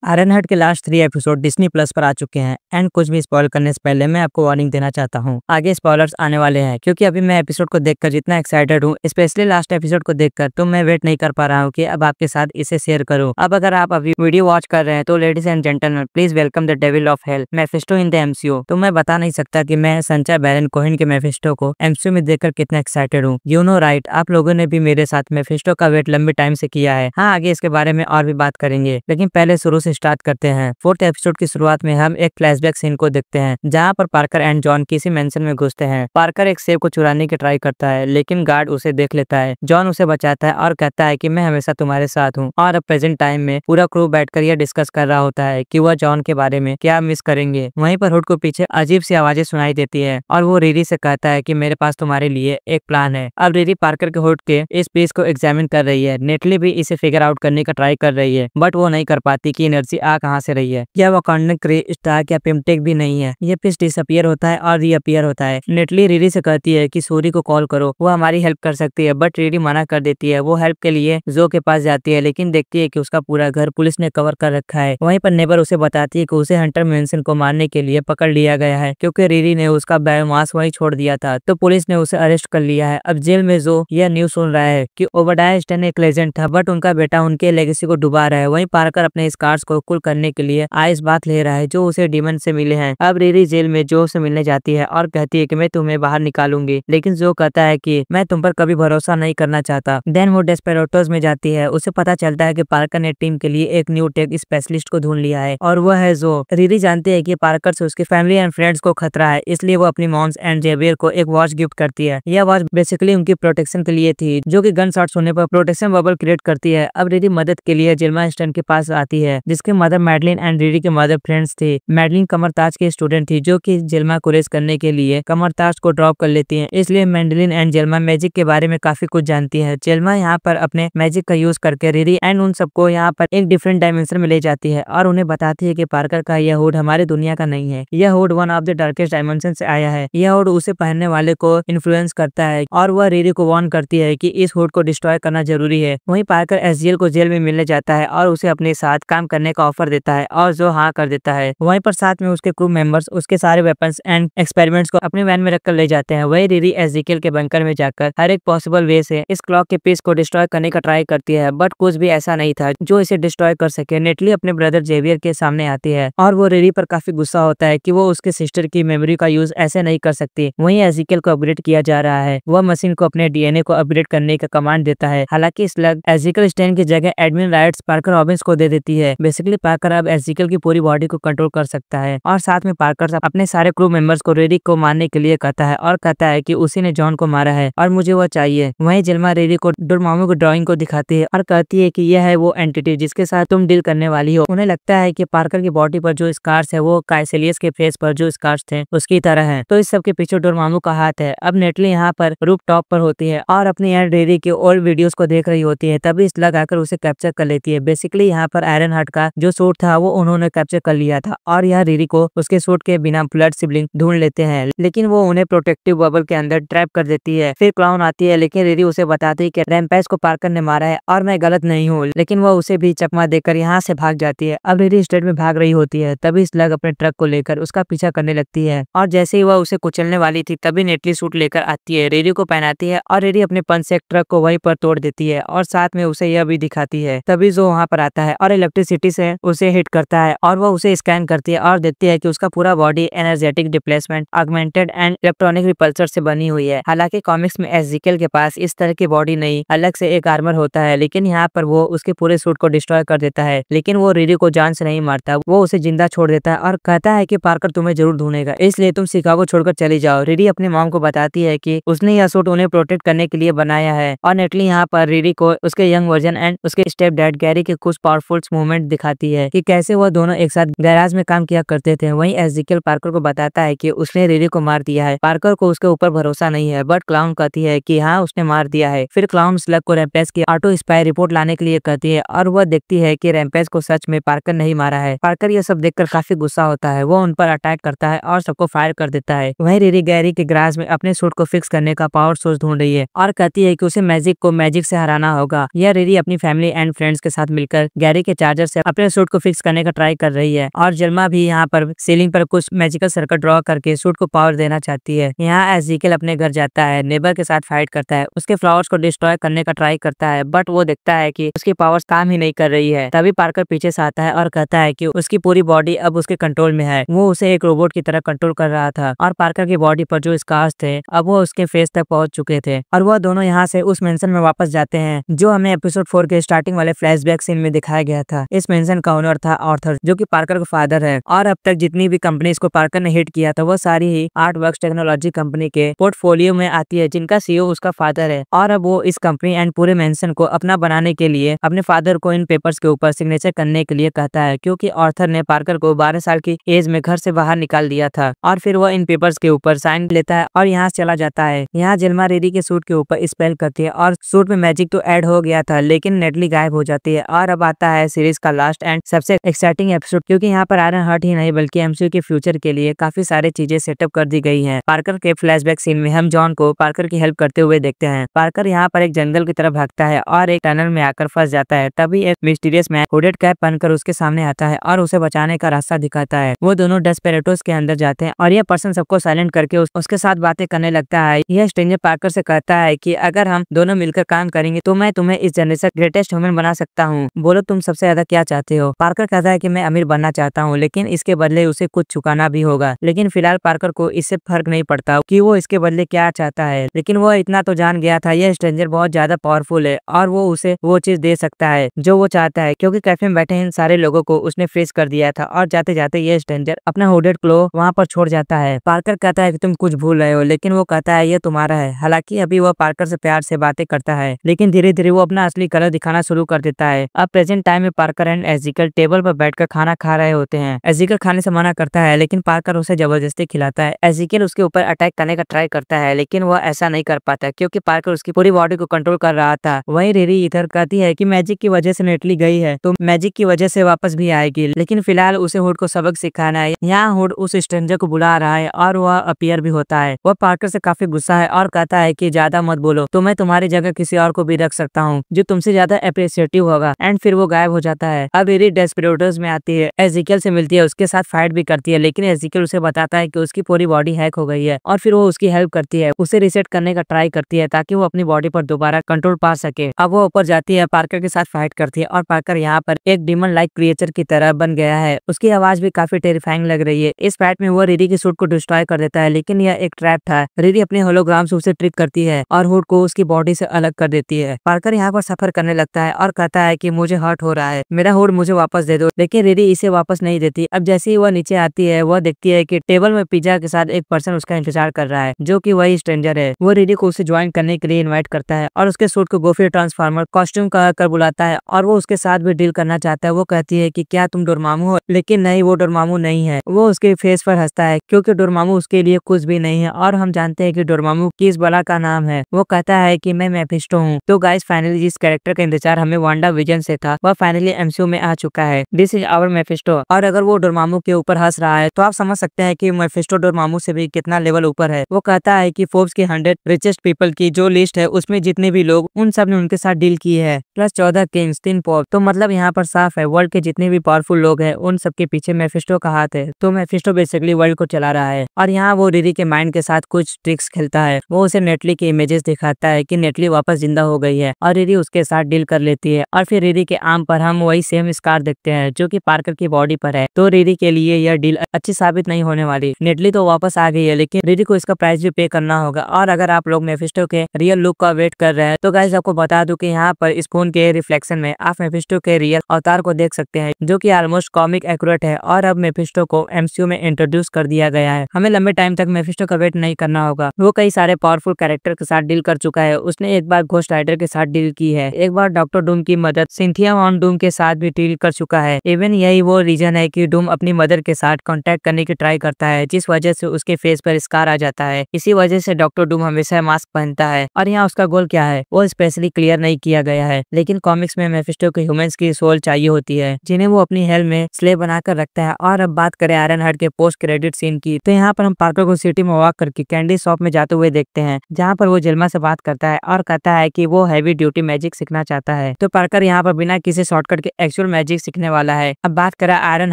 आयरनहार्ट के last 3 episode Disney plus पर आ चुके हैं एंड कुछ भी स्पॉइल करने से पहले मैं आपको वार्निंग देना चाहता हूँ। आगे स्पॉयलर्स आने वाले हैं क्योंकि अभी मैं एपिसोड को देखकर जितना एक्साइटेड हूँ, स्पेशली लास्ट एपिसोड को देखकर, तो मैं वेट नहीं कर पा रहा हूँ कि अब आपके साथ इसे शेयर करूँ। अब अगर आप अभी वीडियो वॉच कर रहे हैं तो ladies and gentleman, please welcome the devil of hell, Mephisto in the MCU. तो मैं बता नहीं सकता कि मैं संचा बैरन कोहेन के मेफिस्टो को एमसीयू में देखकर कितना एक्साइटेड हूँ। यू नो राइट, आप लोगों ने भी मेरे साथ मेफिस्टो का वेट लंबे टाइम से किया है। हाँ, आगे इसके बारे में और भी बात करेंगे, लेकिन पहले शुरू से स्टार्ट करते हैं। 4th एपिसोड की शुरुआत में हम एक फ्लैशबैक सीन को देखते हैं जहां पर पार्कर एंड जॉन किसी मेंशन में घुसते हैं। पार्कर एक सेब को चुराने की ट्राई करता है लेकिन गार्ड उसे देख लेता है। जॉन उसे बचाता है और कहता है कि मैं हमेशा तुम्हारे साथ हूँ। और अब प्रेजेंट टाइम में पूरा क्रू बैठकर यह डिस्कस कर रहा होता है कि वह जॉन के बारे में क्या मिस करेंगे। वहीं पर हुड को पीछे अजीब सी आवाजें सुनाई देती है और वो रिरी से कहता है कि मेरे पास तुम्हारे लिए एक प्लान है। अब रिरी पार्कर के हुड के इस पीस को एग्जामिन कर रही है। नेटली भी इसे फिगर आउट करने का ट्राई कर रही है बट वो नहीं कर पाती कि एनर्जी आ कहाँ से रही है। क्या वाकांडन क्रे स्टार या पिमटेक भी नहीं है। ये पीस डिसअपियर होता है और रीअपियर होता है। नेटली रिरी से कहती है कि सूरी को कॉल करो, वो हमारी हेल्प कर सकती है, बट रिरी मना कर देती है। वो हेल्प के लिए जो के पास जाती है लेकिन देखती है कि उसका पूरा घर पुलिस ने कवर कर रखा है। वहीं पर नेबर उसे बताती है कि उसे हंटर मेंसन को मारने के लिए पकड़ लिया गया है क्योंकि रिरी ने उसका बायोमास वहीं छोड़ दिया था, तो पुलिस ने उसे अरेस्ट कर लिया है। अब जेल में जो यह न्यूज सुन रहा है कि ओबडाया स्टैन एक लेजेंड था बट उनका बेटा उनके लेगेसी को डुबा रहा है। वहीं पार्कर अपने स्कार्स को कूल करने के लिए आइस बात ले रहा है जो उसे डीमन से मिले हैं। अब रिरी जेल में जो से मिलने जाती है और कहती है कि मैं तुम्हें बाहर निकालूंगी, लेकिन जो कहता है कि मैं तुम पर कभी भरोसा नहीं करना चाहता। देन वो डेस्पेरेटोस में जाती है। उसे पता चलता है कि पार्कर ने टीम के लिए एक न्यू टेक स्पेशलिस्ट को ढूंढ लिया है और वह है जो। रिरी जानती है कि पार्कर से उसकी फैमिली एंड फ्रेंड्स को खतरा है, इसलिए वो अपनी मॉम्स एंड जेवियर को एक वॉच गिफ्ट करती है। यह वॉच बेसिकली उनकी प्रोटेक्शन के लिए थी जो कि गन शॉट्स होने पर प्रोटेक्शन बबल क्रिएट करती है। अब रिरी मदद के लिए जिल्मा स्टन के पास आती है जिसके मदर मैडलिन एंड रिरी के मदर फ्रेंड्स थी। मैडलिन कमरताज की स्टूडेंट थी जो कि जिल्मा को रेस करने के लिए कमरताज को ड्रॉप कर लेती है, इसलिए मैडलिन एंड जिल्मा मैजिक के बारे में काफी कुछ जानती है। जिल्मा यहाँ पर अपने मैजिक का यूज करके रिरी एंड उन सबको यहाँ पर एक डिफरेंट डायमेंशन में ले जाती है और उन्हें बताती है कि पार्कर का यह हुड हमारी दुनिया का नहीं है। यह hood one of the darkest dimension से आया है। यह हुड उसे पहनने वाले को इन्फ्लुएंस करता है और वह रिरी को वार्न करती है कि इस हुड को डिस्ट्रॉय करना जरूरी है। वहीं पार्कर एसजीएल को जेल में मिलने जाता है और उसे अपने साथ काम करने का ऑफर देता है और जो हाँ कर देता है। वहीं पर साथ में उसके क्रू मेंबर्स उसके सारे वेपन्स एंड एक्सपेरिमेंट्स को अपने वैन में रखकर ले जाते हैं। वही रिरी एसजीएल के बंकर में जाकर हर एक पॉसिबल वे से इस क्लॉक के पीस को डिस्ट्रॉय करने का ट्राई करती है बट कुछ भी ऐसा नहीं था जो इसे डिस्ट्रॉय कर सके। नेटली अपने ब्रदर जेवियर के सामने आती है और वो रिरी पर काफी गुस्सा होता है कि वो उसके सिस्टर की मेमोरी का यूज ऐसे नहीं कर सकती। वहीं एजिकल को अपग्रेड किया जा रहा है। वह मशीन को अपने डीएनए को अपग्रेड करने का कमांड देता है। हालांकि स्लग एजिकल स्टेन की जगह एडमिन राइट्स पार्कर रॉबिन्स को दे देती है। बेसिकली पार्कर अब एजिकल की पूरी बॉडी को कंट्रोल कर सकता है और साथ में पार्कर अपने सारे क्रू मेंबर्स को रिरी को मारने के लिए कहता है और कहता है कि उसी ने जॉन को मारा है और मुझे वो चाहिए। वहीं जिल्मा रिरी को डोरमामू की ड्राइंग को दिखाती है और कहती है कि यह है वो एंटिटी जिसके साथ तुम डील करने वाली हो। उन्हें लगता है कि पार्कर की बॉडी पर जो स्कार्स है वो काइसेलियस के फेस पर जो स्कार्स थे उसकी तरह है, तो इस सब के पीछे डोरमामू का हाथ है। अब नेटली यहाँ पर रूफ टॉप पर होती है और अपनी एंड रिरी के ओल्ड वीडियोस को देख रही होती है, तभी स्लग आकर उसे कैप्चर कर लेती है। बेसिकली यहाँ पर आयरनहार्ट का जो सूट था वो उन्होंने कैप्चर कर लिया था और यह रिरी को उसके सूट के बिना ब्लड सिबलिंग ढूंढ लेते हैं, लेकिन वो उन्हें प्रोटेक्टिव बबल के अंदर ट्रैप कर देती है। फिर क्लाउन आती है लेकिन रिरी उसे बताती है कि रैम्पेज को पार्कर ने मारा है और मैं गलत नहीं हूँ, लेकिन वो उसे भी चकमा देकर यहाँ से भाग जाती है। अब रिरी स्टेट में भाग रही होती है तभी स्लग अपने ट्रक को लेकर उसका पीछा करने लगती है और जैसे ही वह उसे कुचलने वाली थी तभी नेटली सूट लेकर आती है, रिरी को पहनाती है और रिरी अपने पंच से एक ट्रक को वहीं पर तोड़ देती है और साथ में उसे यह भी दिखाती है। तभी जो वहाँ पर आता है और इलेक्ट्रिसिटी से उसे हिट करता है और वह उसे स्कैन करती है और देखती है कि उसका पूरा body energetic displacement augmented and electronic repulsor से बनी हुई है। हालांकि कॉमिक्स में एजिकल के पास इस तरह की बॉडी नहीं, अलग से एक आर्मर होता है, लेकिन यहाँ पर वो उसके पूरे सूट को डिस्ट्रॉय कर देता है। लेकिन वो रिरी को जान से नहीं मारता, वो उसे जिंदा छोड़ देता है और कहता है कि पार्कर तुम्हें जरूर ढूंढेगा, इसलिए तुम शिकागो छोड़कर चली जाओ। रिरी अपनी मॉम को बताती है कि उसने यह सूट उन्हें प्रोटेक्ट करने के लिए बनाया है और नेटली यहाँ पर रिरी को उसके यंग वर्जन एंड उसके स्टेप डैड गैरी के कुछ पावरफुल मूवमेंट दिखाती है कि कैसे वो दोनों एक साथ गैराज में काम किया करते थे। वहीं एजिकल पार्कर को बताता है कि उसने रिरी को मार दिया है। पार्कर को उसके ऊपर भरोसा नहीं है बट क्लाउन कहती है कि हाँ उसने मार दिया है। फिर क्लाउन स्लग को रैम्पेज की ऑटो स्पाई रिपोर्ट लाने के लिए कहती है और वह देखती है कि रैम्पेज को सच में पार्कर नहीं मारा है। पार्कर यह सब देखकर काफी गुस्सा होता है, वो उन पर अटैक करता है और सबको फायर कर देता है। वहीं रिरी गैरी के गैराज में अपने सूट को फिक्स करने का पावर सोर्स ढूंढ रही है और कहती है कि उसे मैजिक को मैजिक से हराना होगा। यह रिरी अपनी फैमिली एंड फ्रेंड्स के साथ मिलकर गैरी के चार्जर से अपने सूट को फिक्स करने का ट्राई कर रही है और जल्मा भी यहाँ पर सीलिंग पर कुछ मैजिकल सर्कल ड्रॉ करके सूट को पावर देना चाहती है। यहाँ एज़ेकियल अपने घर जाता है, नेबर के साथ फाइट करता है, उसके फ्लावर्स को डिस्ट्रॉय करने का ट्राई करता है, बट वो देखता है कि उसकी पावर्स काम ही नहीं कर रही है। तभी पार्कर पीछे से आता है और कहता है कि उसकी पूरी बॉडी अब उसके कंट्रोल में है। वो उसे एक रोबोट की तरह कंट्रोल कर रहा था और पार्कर की बॉडी पर जो स्कार्स थे अब वो उसके फेस तक पहुंच चुके थे और वह दोनों यहाँ से उस मेंशन में वापस जाते हैं जो हमें एपिसोड 4 के स्टार्टिंग वाले फ्लैशबैक सीन में दिखाया गया था। इस मेंशन का ओनर था आर्थर, जो कि पार्कर का फादर है और अब तक जितनी भी कंपनीज को पार्कर ने हिट किया था वो सारी ही आर्टवर्क्स टेक्नोलॉजी कंपनी के पोर्टफोलियो में आती है, जिनका सीईओ उसका फादर है। और अब वो इस कंपनी एंड पूरे मेंशन को अपना बनाने के लिए अपने फादर को इन पेपर्स के ऊपर सिग्नेचर करने के लिए कहता है, क्योंकि आर्थर ने पार्कर को 12 साल की एज में घर से बाहर निकाल दिया था। और फिर वो इन पेपर्स के ऊपर साइन लेता है और यहाँ से चला जाता है। यहाँ जेल्मा रेडी के सूट के ऊपर स्पेल करती है और सूट में मैजिक तो ऐड हो गया था, लेकिन नेटली गायब हो जाती है। और अब आता है सीरीज का लास्ट एंड सबसे एक्साइटिंग एपिसोड, क्योंकि यहाँ पर आयरन हार्ट ही नहीं बल्कि एमसीयू के फ्यूचर के लिए काफी सारी चीजें सेटअप कर दी गई हैं। पार्कर के फ्लैशबैक सीन में हम जॉन को पार्कर की हेल्प करते हुए देखते हैं। पार्कर यहाँ पर एक जंगल की तरफ भागता है और एक टनल में आकर फंस जाता है। तभी एक मिस्टीरियस मैन हुडेड कैप पहनकर उसके सामने आता है और उसे बचाने का रास्ता दिखाता है। वो दोनों डेस्पेरेटोस के अंदर जाते हैं और यह पर्सन सबको साइलेंट करके उसके साथ बातें करने लगता है। यह स्ट्रेंजर पार्कर से कहता है कि अगर हम दोनों मिलकर काम करेंगे तो मैं तुम्हें इस जनरेशन ग्रेटेस्ट ह्यूमन बना सकता हूँ। बोलो तुम सबसे ज्यादा क्या चाहते हो। पार्कर कहता है कि मैं अमीर बनना चाहता हूँ, लेकिन इसके बदले उसे कुछ चुकाना भी होगा। लेकिन फिलहाल पार्कर को इससे फर्क नहीं पड़ता कि वो इसके बदले क्या चाहता है, लेकिन वो इतना तो जान गया था यह स्ट्रेंजर बहुत ज्यादा पावरफुल है और वो उसे वो चीज दे सकता है जो वो चाहता है, क्योंकि कैफे में बैठे इन सारे लोगों को उसने फ्रीज कर दिया था। और जाते जाते ये स्ट्रेंजर अपना हुडेड क्लो वहाँ पर छोड़ जाता है। पार्कर कहता है कि तुम कुछ भूल रहे हो, लेकिन वो कहता है ये तुम्हारा है। हालांकि अभी वो पार्कर से प्यार से बातें करता है, लेकिन धीरे धीरे वो अपना असली कलर दिखाना शुरू कर देता है। अब प्रेजेंट टाइम में पार्कर एंड एज़ेकियल टेबल पर बैठकर खाना खा रहे होते हैं। एज़ेकियल खाने से मना करता है, लेकिन पार्कर उसे जबरदस्ती खिलाता है। एज़ेकियल उसके ऊपर अटैक करने का ट्राई करता है, लेकिन वो ऐसा नहीं कर पाता क्योंकि पार्कर उसकी पूरी बॉडी को कंट्रोल कर रहा था। वहीं रिरी इधर कहती है कि मैजिक की वजह से नेटली गई है तो मैजिक की वजह से वापस भी आएगी, लेकिन फिलहाल उसे हुड को सबक सिखाना है। यहाँ हुड उस स्ट्रेंजर को बुला रहा है और वह अपीयर भी होता है। वह पार्कर से काफी गुस्सा है और कहता है कि ज्यादा मत बोलो, तो मैं तुम्हारी जगह किसी और को भी रख सकता हूँ जो तुमसे ज्यादा अप्रिशिएटिव होगा। एंड फिर वो गायब हो जाता है। अब रिरी डेस्पेरेटोस में आती है, एज़ेकियल से मिलती है, उसके साथ फाइट भी करती है, लेकिन एज़ेकियल उसे बताता है कि उसकी पूरी बॉडी हैक हो गई है और फिर वो उसकी हेल्प करती है, उसे रिसेट करने का ट्राई करती है ताकि वो अपनी बॉडी पर दोबारा कंट्रोल पा सके। अब वो ऊपर जाती है, पार्कर के साथ फाइट करती है और पार्कर यहाँ पर एक डीमन लाइक क्रिएचर की तरह बन गया है। उसकी आवाज भी काफी टेरिफाइंग लग रही है। इस फाइट में वो रिरी की सूट को डिस्ट्रॉय कर देता है, लेकिन यह एक ट्रैप था। रिरी अपने होलोग्राम से उसे ट्रिक करती है और हुड को उसकी बॉडी से अलग कर देती है। पार्कर यहाँ पर सफर करने लगता है और कहता है कि मुझे हर्ट हो रहा है, मेरा हुड मुझे वापस दे दो, लेकिन रिरी इसे वापस नहीं देती। अब जैसे ही वह नीचे आती है, वह देखती है कि टेबल में पिज्जा के साथ एक पर्सन उसका इंतजार कर रहा है, जो कि वही स्ट्रेंजर है। वो रिरी को उसे ज्वाइन करने के लिए इन्वाइट करता है और उसके सूट को गोफी ट्रांसफार्मर कॉस्ट्यूम कर बुलाता है और वो उसके साथ भी डील करना चाहता है। वो कहती है कि क्या तुम डोरमामू हो, लेकिन नहीं, वो डोरमामू नहीं है। वो उसके फेस पर हंसता है क्योंकि डोरमामू उसके लिए कुछ भी नहीं है और हम जानते हैं कि डोरमामू किस बला का नाम है। वो कहता है कि मैं मेफिस्टो हूँ। तो गाइस फाइनली जिस कैरेक्टर का इंतजार हमें वांडा विजन से था वह फाइनली एमसीयू में आ चुका है। This is our Mephisto. और अगर वो डोरमामू के ऊपर हंस रहा है तो आप समझ सकते हैं कि मेफिस्टो डोरमामू से भी कितना लेवल ऊपर है। वो कहता है कि फोर्ब्स की 100 रिचेस्ट पीपल की जो लिस्ट है उसमें जितने भी लोग उन सब ने उनके साथ डील की है, प्लस 14 किंग्स 3 पॉप। तो मतलब यहाँ पर साफ है वर्ल्ड के जितने भी पावरफुल लोग हैं उन सबके पीछे मेफिस्टो का हाथ है। तो मेफिस्टो बेसिकली वर्ल्ड को चला रहा है। और यहाँ वो रिरी के माइंड के साथ कुछ ट्रिक्स खेलता है। वो उसे नेटली के इमेजेस दिखाता है कि नेटली वापस जिंदा हो गई है और रिरी उसके साथ डील कर लेती है। और फिर रिरी के आर्म पर हम वही सेम स्कार देखते हैं जो कि पार्कर की बॉडी पर है। तो रिरी के लिए यह डील अच्छी साबित नहीं होने वाली। नेटली तो वापस आ गई है, लेकिन रिरी को इसका प्राइस भी पे करना होगा। और अगर आप लोग मेफिस्टो के रियल लुक का वेट कर रहे हैं तो गाइस आपको बता दूं कि यहाँ पर इस फोन के रिफ्लेक्शन में आप मेफिस्टो के रियल अवतार को देख सकते हैं, जो कि ऑलमोस्ट कॉमिक एक्यूरेट है। और अब मेफिस्टो को एमसीयू में इंट्रोड्यूस कर दिया गया है। हमें लंबे टाइम तक मेफिस्टो का वेट नहीं करना होगा। वो कई सारे पावरफुल कैरेक्टर के साथ डील कर चुका है। उसने एक बार घोस्ट राइडर के साथ डील की है, एक बार डॉक्टर डूम की मदद सिंथिया वॉन डूम के साथ भी डील कर चुका है। इवन यही वो रीजन है कि डूम अपनी मदर के साथ कांटेक्ट करने की ट्राई करता है, जिस वजह से उसके फेस पर स्कार आ जाता है। इसी वजह से डॉक्टर डूम हमेशा मास्क पहनता है। और यहाँ उसका गोल क्या है वो स्पेशली क्लियर नहीं किया गया है, लेकिन कॉमिक्स में मेफिस्टो को ह्यूमंस की सोल चाहिए होती है, जिन्हें वो अपनी हेल्थ में स्लेव बनाकर रखता है। और अब बात करें आयरन हार्ट के पोस्ट क्रेडिट सीन की, तो यहाँ पर हम पार्कर को सिटी में वॉक करके कैंडी शॉप में जाते हुए देखते हैं, जहाँ पर वो जेल्मा से बात करता है और कहता है कि वो हैवी ड्यूटी मैजिक सीखना चाहता है। तो पार्कर यहाँ पर बिना किसी शॉर्टकट के एक्चुअल एक्चुअल मैजिक सीखने वाला है। अब बात करें आयरन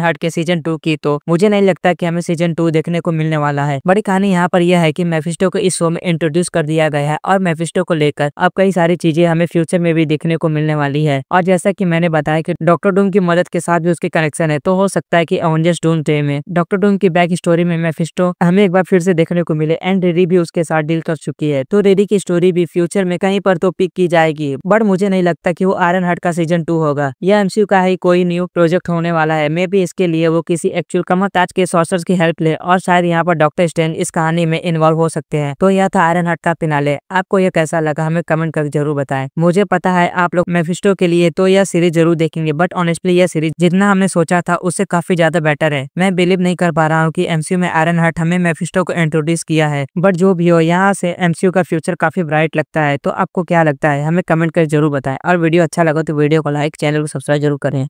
हार्ट के सीजन 2 की, तो मुझे नहीं लगता कि हमें सीजन 2 देखने को मिलने वाला है। बड़ी कहानी यहाँ पर यह है कि मेफिस्टो को इस शो में इंट्रोड्यूस कर दिया गया है और मेफिस्टो को लेकर अब कई सारी चीजें हमें फ्यूचर में भी देखने को मिलने वाली है। और जैसा कि मैंने बताया कि डॉक्टर डूम की मदद के साथ भी उसके कनेक्शन है, तो हो सकता है कि एवेंजर्स डूम्सडे में डॉक्टर डूम की बैक स्टोरी में मेफिस्टो हमें एक बार फिर से देखने को मिले। एंड रेडी भी उसके साथ डील कर चुकी है, तो रेडी की स्टोरी भी फ्यूचर में कहीं पर तो पिक की जाएगी। बट मुझे नहीं लगता कि वो आयरन हार्ट का सीजन 2 होगा। यह एमसीयू का ही कोई न्यू प्रोजेक्ट होने वाला है। मे बी इसके लिए वो किसी एक्चुअल कमरताज के सॉर्सर्स की हेल्प ले और शायद यहाँ पर डॉक्टर स्ट्रेंज इस कहानी में इन्वॉल्व हो सकते हैं। तो यह था आयरन हार्ट का फिनाले। आपको यह कैसा लगा हमें कमेंट करके जरूर बताएं। मुझे पता है आप लोग मेफिस्टो के लिए तो यह सीरीज जरूर देखेंगे, बट ऑनेस्टली यह सीरीज जितना हमने सोचा था उससे काफी ज्यादा बेटर है। मैं बिलीव नहीं कर पा रहा हूँ कि एमसीयू में आयरन हार्ट हमें मेफिस्टो को इंट्रोड्यूस किया है, बट जो भी हो यहाँ से एमसीयू का फ्यूचर काफी ब्राइट लगता है। तो आपको क्या लगता है हमें कमेंट कर जरूर बताएं, और वीडियो अच्छा लगा तो वीडियो को लाइक, चैनल को सब्सक्राइब जरूर करें।